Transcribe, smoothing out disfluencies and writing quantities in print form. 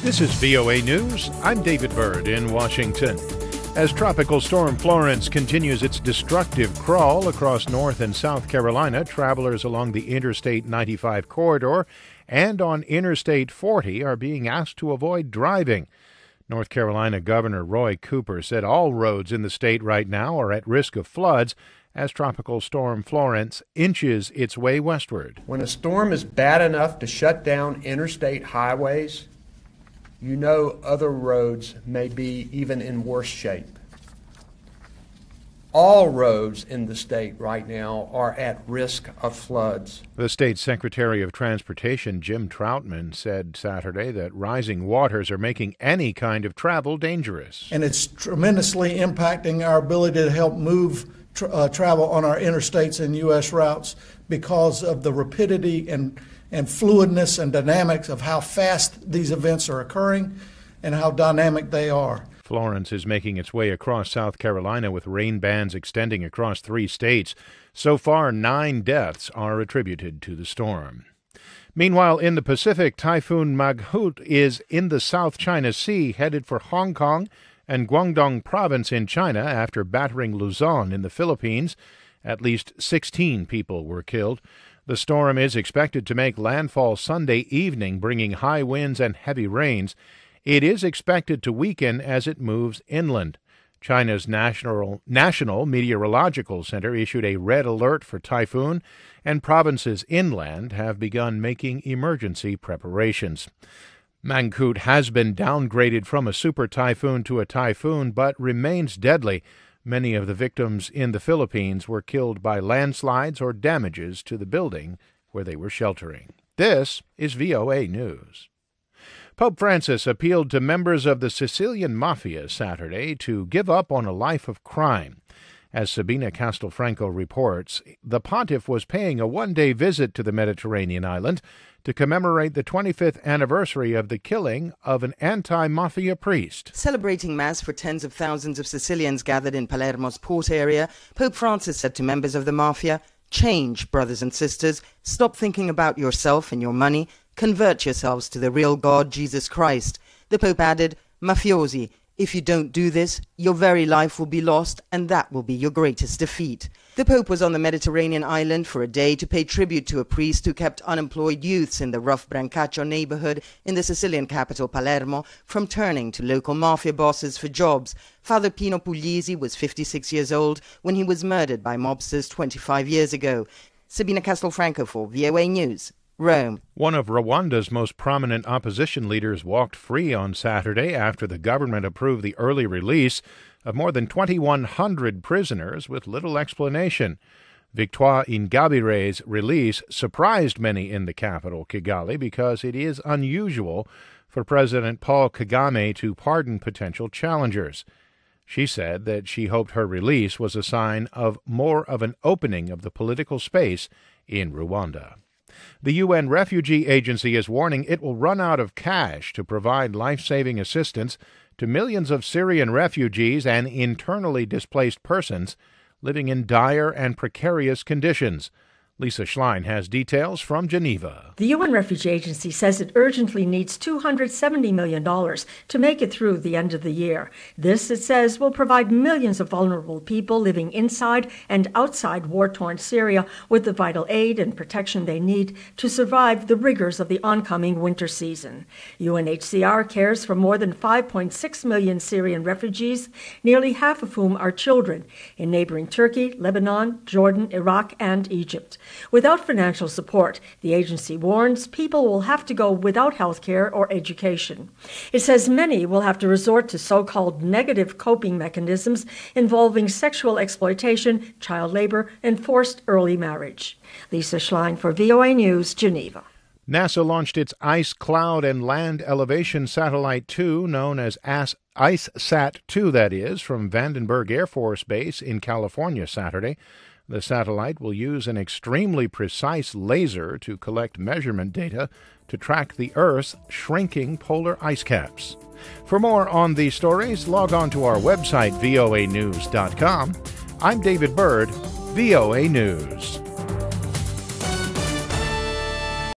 This is VOA News. I'm David Byrd in Washington. As Tropical Storm Florence continues its destructive crawl across North and South Carolina, travelers along the Interstate 95 corridor and on Interstate 40 are being asked to avoid driving. North Carolina Governor Roy Cooper said all roads in the state right now are at risk of floods as Tropical Storm Florence inches its way westward. When a storm is bad enough to shut down interstate highways, you know other roads may be even in worse shape. All roads in the state right now are at risk of floods. The state Secretary of Transportation, Jim Troutman, said Saturday that rising waters are making any kind of travel dangerous. And it's tremendously impacting our ability to help move travel on our interstates and U.S. routes because of the rapidity and fluidness and dynamics of how fast these events are occurring and how dynamic they are. Florence is making its way across South Carolina with rain bands extending across 3 states. So far, 9 deaths are attributed to the storm. Meanwhile, in the Pacific, Typhoon Mangkhut is in the South China Sea, headed for Hong Kong and Guangdong Province in China after battering Luzon in the Philippines. At least 16 people were killed. The storm is expected to make landfall Sunday evening, bringing high winds and heavy rains. It is expected to weaken as it moves inland. China's National Meteorological Center issued a red alert for typhoon, and provinces inland have begun making emergency preparations. Mangkhut has been downgraded from a super typhoon to a typhoon, but remains deadly. Many of the victims in the Philippines were killed by landslides or damages to the building where they were sheltering. This is VOA News. Pope Francis appealed to members of the Sicilian Mafia Saturday to give up on a life of crime. As Sabina Castelfranco reports, the pontiff was paying a one-day visit to the Mediterranean island to commemorate the 25th anniversary of the killing of an anti-mafia priest. Celebrating Mass for tens of thousands of Sicilians gathered in Palermo's port area, Pope Francis said to members of the mafia, "Change, brothers and sisters. Stop thinking about yourself and your money. Convert yourselves to the real God, Jesus Christ." The Pope added, "Mafiosi, if you don't do this, your very life will be lost, and that will be your greatest defeat." The Pope was on the Mediterranean island for a day to pay tribute to a priest who kept unemployed youths in the rough Brancaccio neighborhood in the Sicilian capital Palermo from turning to local mafia bosses for jobs. Father Pino Puglisi was 56 years old when he was murdered by mobsters 25 years ago. Sabina Castelfranco for VOA News, Rome. One of Rwanda's most prominent opposition leaders walked free on Saturday after the government approved the early release of more than 2,100 prisoners with little explanation. Victoire Ingabire's release surprised many in the capital, Kigali, because it is unusual for President Paul Kagame to pardon potential challengers. She said that she hoped her release was a sign of more of an opening of the political space in Rwanda. The UN Refugee Agency is warning it will run out of cash to provide life-saving assistance to millions of Syrian refugees and internally displaced persons living in dire and precarious conditions. Lisa Schlein has details from Geneva. The UN Refugee Agency says it urgently needs $270 million to make it through the end of the year. This, it says, will provide millions of vulnerable people living inside and outside war-torn Syria with the vital aid and protection they need to survive the rigors of the oncoming winter season. UNHCR cares for more than 5.6 million Syrian refugees, nearly half of whom are children, in neighboring Turkey, Lebanon, Jordan, Iraq, and Egypt. Without financial support, the agency warns people will have to go without health care or education. It says many will have to resort to so-called negative coping mechanisms involving sexual exploitation, child labor, and forced early marriage. Lisa Schlein for VOA News, Geneva. NASA launched its Ice, Cloud, and Land Elevation Satellite 2, known as IceSat-2, that is, from Vandenberg Air Force Base in California Saturday. The satellite will use an extremely precise laser to collect measurement data to track the Earth's shrinking polar ice caps. For more on these stories, log on to our website, voanews.com. I'm David Byrd, VOA News.